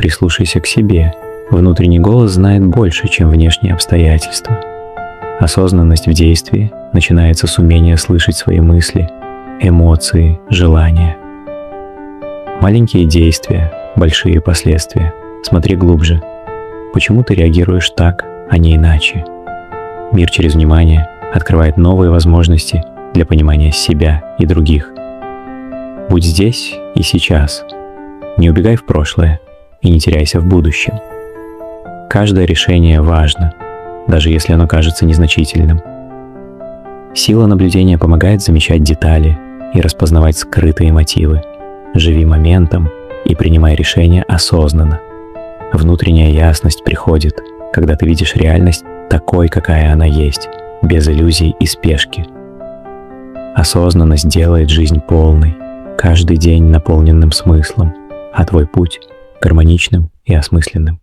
Прислушайся к себе. Внутренний голос знает больше, чем внешние обстоятельства. Осознанность в действии начинается с умения слышать свои мысли, эмоции, желания. Маленькие действия, большие последствия. Смотри глубже. Почему ты реагируешь так, а не иначе? Мир через внимание открывает новые возможности для понимания себя и других. Будь здесь и сейчас. Не убегай в прошлое и не теряйся в будущем. Каждое решение важно, даже если оно кажется незначительным. Сила наблюдения помогает замечать детали и распознавать скрытые мотивы. Живи моментом и принимай решения осознанно. Внутренняя ясность приходит, когда ты видишь реальность такой, какая она есть, без иллюзий и спешки. Осознанность делает жизнь полной, каждый день наполненным смыслом, а твой путь гармоничным и осмысленным.